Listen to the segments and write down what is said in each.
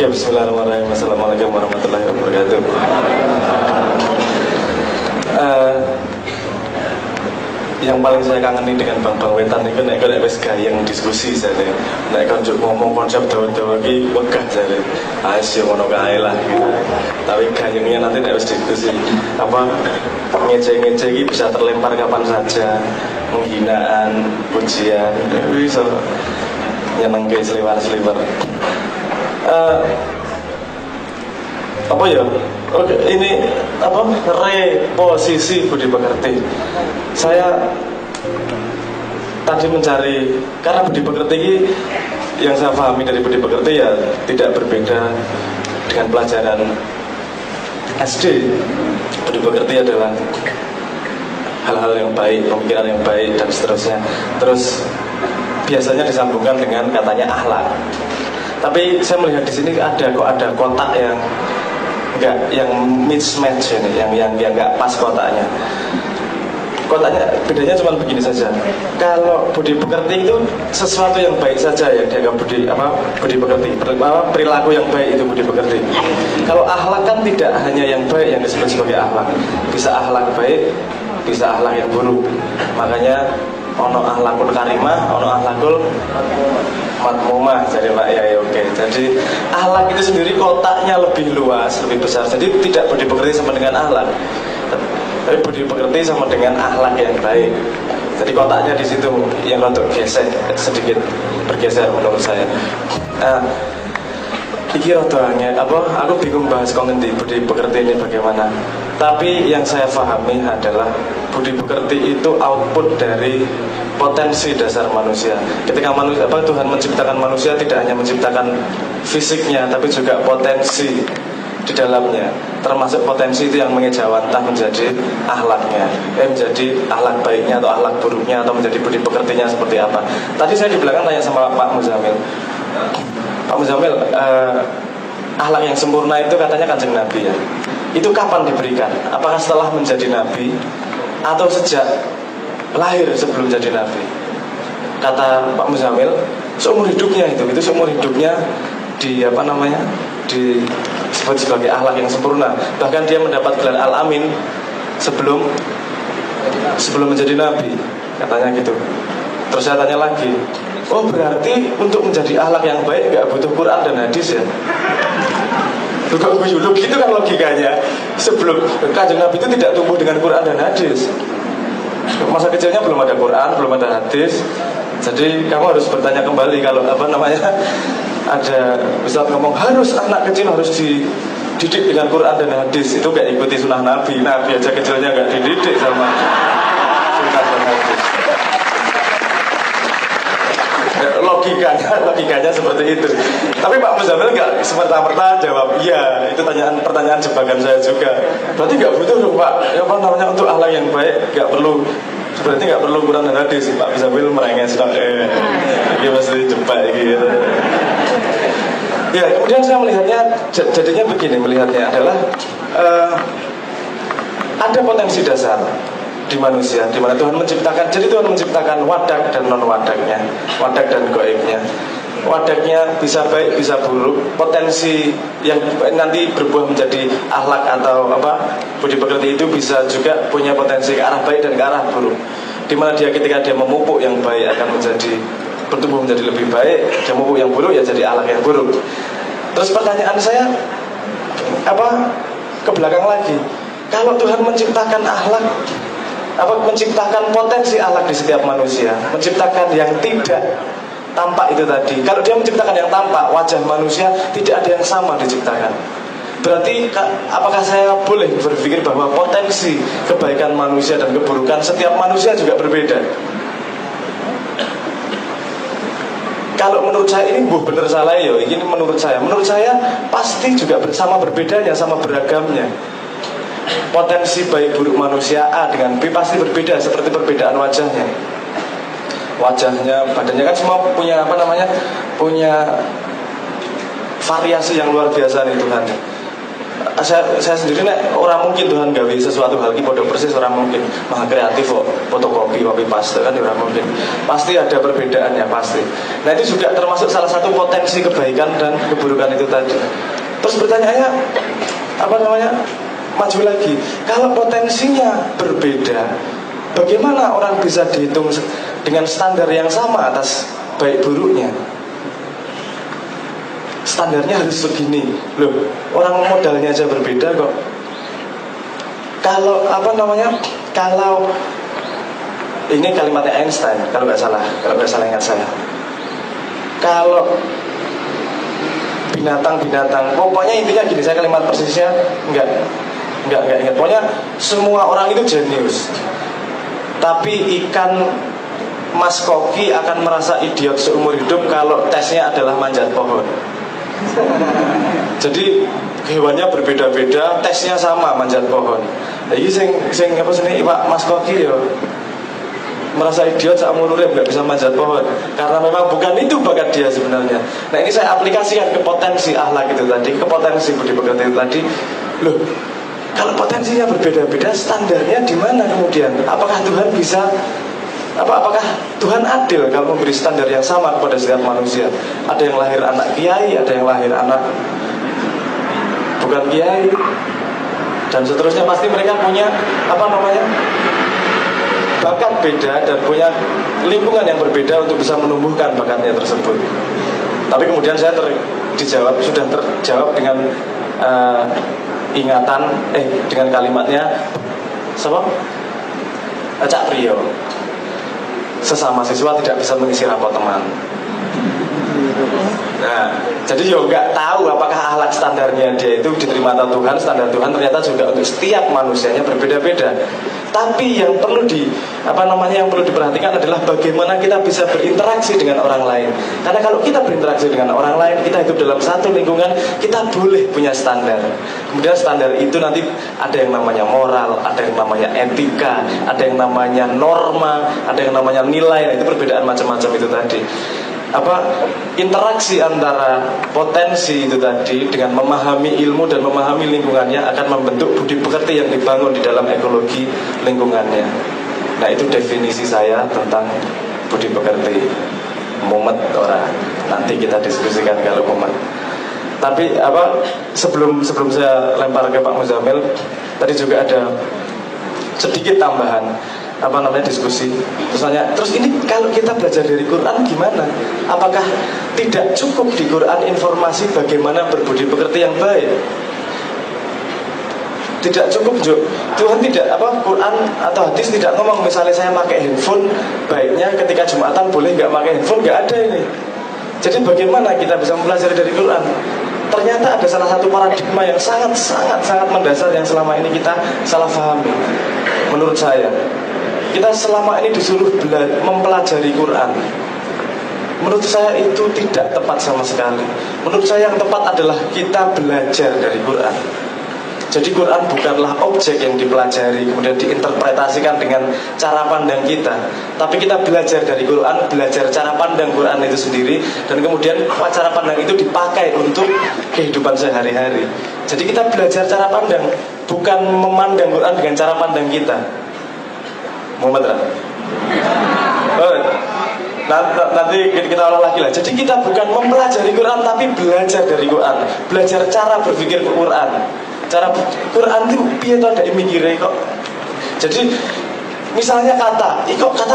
Oke, bismillahirrahmanirrahim. Assalamualaikum warahmatullahi wabarakatuh. Yang paling saya kangeni dengan Bang Wetan itu nek wis gayeng diskusi jane. Nek konco ngomong konsep dawa-dawa iki wegah jane. Ah yo ngono kae lah gitu. Tapi gayengnya nanti nek wis diskusi apa ngece-ngece iki bisa terlempar kapan saja. Penghinaan, pujian, bisa nyenengke seliwar-seliwar. Apa ya? Oke, ini apa? Reposisi budi pekerti. Saya tadi mencari karena budi pekerti ini yang saya pahami dari budi pekerti ya tidak berbeda dengan pelajaran SD. Budi pekerti adalah hal-hal yang baik, pemikiran yang baik dan seterusnya. Terus biasanya disambungkan dengan katanya akhlak. Tapi saya melihat di sini ada kotak yang yang mismatch ini, yang nggak pas kotaknya. Kotaknya bedanya cuma begini saja. Kalau budi pekerti itu sesuatu yang baik saja yang dianggap budi pekerti. Perilaku yang baik itu budi pekerti. Kalau akhlak kan tidak hanya yang baik yang disebut sebagai akhlak. Bisa akhlak baik, bisa akhlak yang buruk. Makanya ono akhlakul karimah, ono akhlakul matmumah. Jadi Pak ya oke. Jadi akhlak itu sendiri kotaknya lebih luas, lebih besar. Jadi tidak budi pekerti sama dengan akhlak, tapi budi pekerti sama dengan akhlak yang baik. Jadi kotaknya di situ yang untuk gesek sedikit bergeser menurut saya. Iki rodoannya aku bingung bahas kongendi budi pekerti ini bagaimana. Tapi yang saya pahami adalah budi pekerti itu output dari potensi dasar manusia. Ketika Tuhan menciptakan manusia tidak hanya menciptakan fisiknya, tapi juga potensi di dalamnya, termasuk potensi itu yang mengejawantah menjadi akhlaknya, menjadi akhlak baiknya atau akhlak buruknya, atau menjadi budi pekertinya seperti apa. Tadi saya di belakang tanya sama Pak Muzamil, Pak Muzamil, akhlak yang sempurna itu katanya Kanjeng Nabi ya. Itu kapan diberikan? Apakah setelah menjadi Nabi atau sejak lahir sebelum jadi Nabi? Kata Pak Muzamil, seumur hidupnya itu seumur hidupnya disebut sebagai akhlak yang sempurna. Bahkan dia mendapat gelar Al-Amin sebelum menjadi Nabi, katanya gitu. Terus saya tanya lagi, oh berarti untuk menjadi akhlak yang baik gak butuh Quran dan hadis ya? Kok gitu kan logikanya. Sebelum Kanjeng Nabi itu tidak tumbuh dengan Quran dan hadis. Masa kecilnya belum ada Quran, belum ada hadis. Jadi kamu harus bertanya kembali. Kalau ada Ustaz ngomong harus anak kecil harus dididik dengan Quran dan hadis, itu gak ikuti sunnah Nabi. Nabi aja kecilnya gak dididik sama sunnah dan hadis. Logikanya seperti itu. Tapi Pak Muzamil nggak semerta-merta jawab iya. Itu pertanyaan jebakan saya juga. Berarti nggak butuh dong Pak, untuk akhlak yang baik berarti nggak perlu Quran dan hadis. Pak Muzamil merenges dia masih jebak gitu. Ya kemudian saya melihatnya jadinya begini, melihatnya adalah ada potensi dasar di manusia, di mana Tuhan menciptakan. Jadi Tuhan menciptakan wadak dan non wadaknya, wadak dan goibnya. Wadaknya bisa baik, bisa buruk. Potensi yang nanti berbuah menjadi akhlak atau budi pekerti itu bisa juga punya potensi ke arah baik dan ke arah buruk. Di mana ketika dia memupuk yang baik akan bertumbuh menjadi lebih baik. Dia memupuk yang buruk ya jadi akhlak yang buruk. Terus pertanyaan saya ke belakang lagi, kalau Tuhan menciptakan akhlak, menciptakan potensi akhlak di setiap manusia, menciptakan yang tidak tampak itu tadi. Kalau dia menciptakan yang tampak, wajah manusia tidak ada yang sama diciptakan. Berarti apakah saya boleh berpikir bahwa potensi kebaikan manusia dan keburukan setiap manusia juga berbeda? Kalau menurut saya ini benar salah ya. Ini menurut saya pasti juga sama berbedanya, sama beragamnya. Potensi baik buruk manusia A dengan B pasti berbeda, seperti perbedaan wajahnya. Badannya kan semua punya punya variasi yang luar biasa nih Tuhan. saya sendiri nek orang mungkin Tuhan gawe sesuatu hal ki padha persis, orang mungkin maha kreatif kok fotokopi copy paste kan orang mungkin, pasti ada perbedaannya pasti. Nah itu juga termasuk salah satu potensi kebaikan dan keburukan itu tadi. Terus pertanyaannya apa namanya, maju lagi, kalau potensinya berbeda, bagaimana orang bisa dihitung dengan standar yang sama atas baik buruknya? Standarnya harus begini loh, orang modalnya aja berbeda kok. Kalau apa namanya, kalau ini kalimatnya Einstein kalau nggak salah ingat saya, kalau binatang-binatang, pokoknya intinya gini, saya kalimat persisnya enggak ingat, pokoknya semua orang itu jenius, tapi ikan Mas Koki akan merasa idiot seumur hidup kalau tesnya adalah manjat pohon. Jadi hewannya berbeda-beda, tesnya sama manjat pohon. Jadi sing apa sini Pak Mas Koki yo merasa idiot seumur hidup nggak bisa manjat pohon karena memang bukan itu bakat dia sebenarnya. Nah ini saya aplikasikan ke potensi akhlak itu tadi, ke potensi budi pekerti itu tadi. Loh, kalau potensinya berbeda-beda, standarnya di mana kemudian? Apakah Tuhan bisa apakah Tuhan adil kalau memberi standar yang sama kepada setiap manusia? Ada yang lahir anak kiai, ada yang lahir anak bukan kiai, dan seterusnya. Pasti mereka punya apa namanya, bakat beda dan punya lingkungan yang berbeda untuk bisa menumbuhkan bakatnya tersebut. Tapi kemudian saya sudah terjawab dengan dengan kalimatnya siapa? Cak Priyo, sesama siswa tidak bisa mengisi rapot teman. Nah, jadi yo nggak tahu apakah akhlak standarnya dia itu diterima atau Tuhan. Standar Tuhan ternyata juga untuk setiap manusianya berbeda-beda. Tapi yang perlu yang perlu diperhatikan adalah bagaimana kita bisa berinteraksi dengan orang lain. Karena kalau kita berinteraksi dengan orang lain, kita hidup dalam satu lingkungan, kita boleh punya standar. Kemudian standar itu nanti ada yang namanya moral, ada yang namanya etika, ada yang namanya norma, ada yang namanya nilai. Nah, itu perbedaan macam-macam itu tadi. Interaksi antara potensi itu tadi dengan memahami ilmu dan memahami lingkungannya akan membentuk budi pekerti yang dibangun di dalam ekologi lingkungannya. Nah itu definisi saya tentang budi pekerti. Mumet orang, nanti kita diskusikan kalau mumet. Tapi sebelum saya lempar ke Pak Muzamil, tadi juga ada sedikit tambahan diskusi. Terus ini kalau kita belajar dari Quran gimana? Apakah tidak cukup di Quran informasi bagaimana berbudi pekerti yang baik? Tidak cukup, Tuhan tidak Quran atau hadis tidak ngomong misalnya saya pakai handphone, baiknya ketika Jumatan boleh nggak pakai handphone, nggak ada ini. Jadi bagaimana kita bisa mempelajari dari Quran? Ternyata ada salah satu paradigma yang sangat mendasar yang selama ini kita salah pahami. Menurut saya, kita selama ini disuruh mempelajari Quran. Menurut saya itu tidak tepat sama sekali. Menurut saya yang tepat adalah kita belajar dari Quran. Jadi Quran bukanlah objek yang dipelajari kemudian diinterpretasikan dengan cara pandang kita, tapi kita belajar dari Quran, belajar cara pandang Quran itu sendiri, dan kemudian cara pandang itu dipakai untuk kehidupan sehari-hari. Jadi kita belajar cara pandang, bukan memandang Quran dengan cara pandang kita. Muhammad nanti kita olah lagi lah. Jadi kita bukan mempelajari Quran, tapi belajar dari Quran, belajar cara berpikir Quran. Cara Quran itu piye to ndak mikire kok. Jadi misalnya kata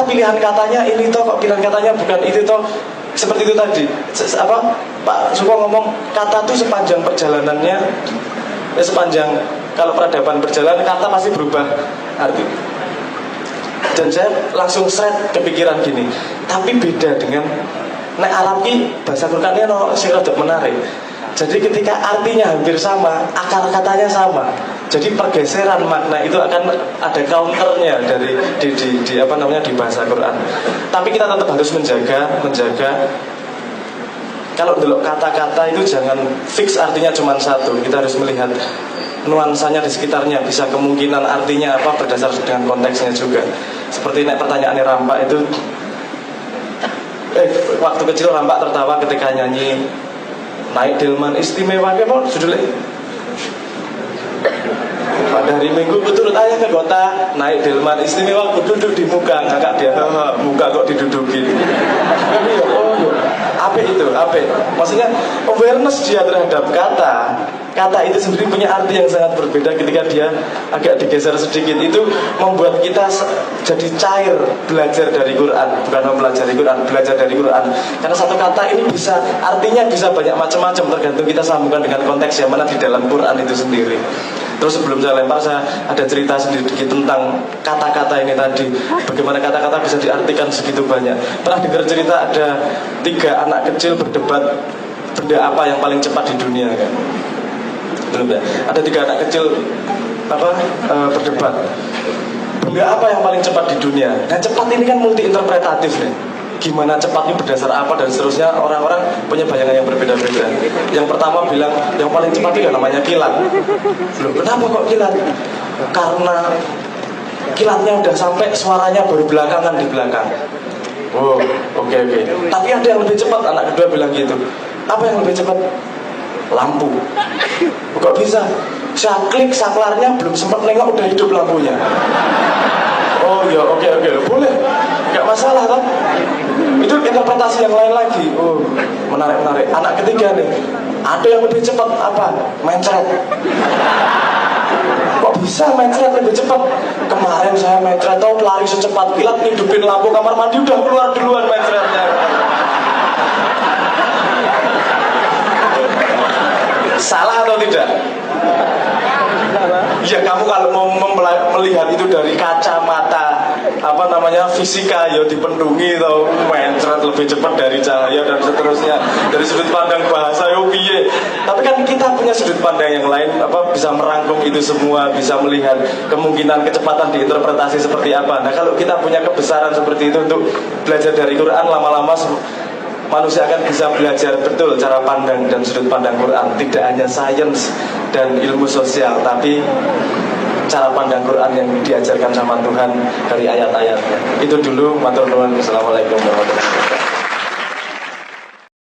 pilihan katanya ini toh, kok pilihan katanya bukan itu toh. Seperti itu tadi. Pak Suko ngomong kata itu sepanjang perjalanannya, sepanjang kalau peradaban berjalan, kata pasti berubah arti. Dan saya langsung kepikiran gini, tapi beda dengan nek Arab ki bahasa Qurannya sing rada menarik. Jadi ketika artinya hampir sama, akar katanya sama. Jadi pergeseran makna itu akan ada counternya di bahasa Quran. Tapi kita tetap harus menjaga. Kalau dulu kata-kata itu jangan fix artinya cuma satu. Kita harus melihat nuansanya di sekitarnya, bisa kemungkinan artinya apa berdasar dengan konteksnya juga. Seperti pertanyaannya Rampak itu, waktu kecil Rampak tertawa ketika nyanyi Naik Delman Istimewa, apa judulnya? Pada hari Minggu turut ayah ke kota, naik delman istimewa, duduk di muka, ngangkat dia, muka kok didudukin. Apa itu? Apa? Maksudnya awareness dia terhadap kata itu sendiri punya arti yang sangat berbeda ketika dia agak digeser sedikit. Itu membuat kita jadi cair belajar dari Quran, bukan mempelajari Quran, belajar dari Quran. Karena satu kata ini bisa artinya bisa banyak macam-macam tergantung kita sambungkan dengan konteks yang mana di dalam Quran itu sendiri. Terus sebelum saya lempar, saya ada cerita sedikit tentang kata-kata ini tadi. Bagaimana kata-kata bisa diartikan segitu banyak. Pernah dengar cerita ada 3 anak kecil berdebat benda apa yang paling cepat di dunia kan? Belum ya? Ada 3 anak kecil berdebat benda apa yang paling cepat di dunia. Nah cepat ini kan multi interpretatif nih. Gimana cepatnya berdasar apa dan seterusnya, orang-orang punya bayangan yang berbeda-beda. Yang pertama bilang yang paling cepat itu namanya kilat. Loh, kenapa kok kilat? Karena kilatnya udah sampai suaranya baru belakangan di belakang. Oh, oke. Tapi ada yang lebih cepat, anak kedua bilang gitu. Apa yang lebih cepat? Lampu. Kok bisa? Saya klik saklarnya belum sempat nengok udah hidup lampunya. Oh ya, oke, boleh, nggak masalah kan? Itu interpretasi yang lain lagi. Oh, menarik. Anak ketiga nih, ada yang lebih cepat apa? Mencret. Kok bisa mencret lebih cepat? Kemarin saya mencret, lari secepat kilat, hidupin lampu kamar mandi udah keluar duluan mencretnya. Salah atau tidak? Ya kamu kalau mau melihat itu dari kacamata fisika ya dipendungi atau mencret lebih cepat dari cahaya dan seterusnya. Dari sudut pandang bahasa ya piye. Tapi kan kita punya sudut pandang yang lain, bisa merangkum itu semua, bisa melihat kemungkinan kecepatan diinterpretasi seperti apa. Nah kalau kita punya kebesaran seperti itu untuk belajar dari Quran, lama-lama manusia akan bisa belajar betul cara pandang dan sudut pandang Quran. Tidak hanya sains dan ilmu sosial, tapi cara pandang Quran yang diajarkan sama Tuhan dari ayat-ayatnya. Itu dulu, matur nuwun. Assalamualaikum warahmatullahi wabarakatuh.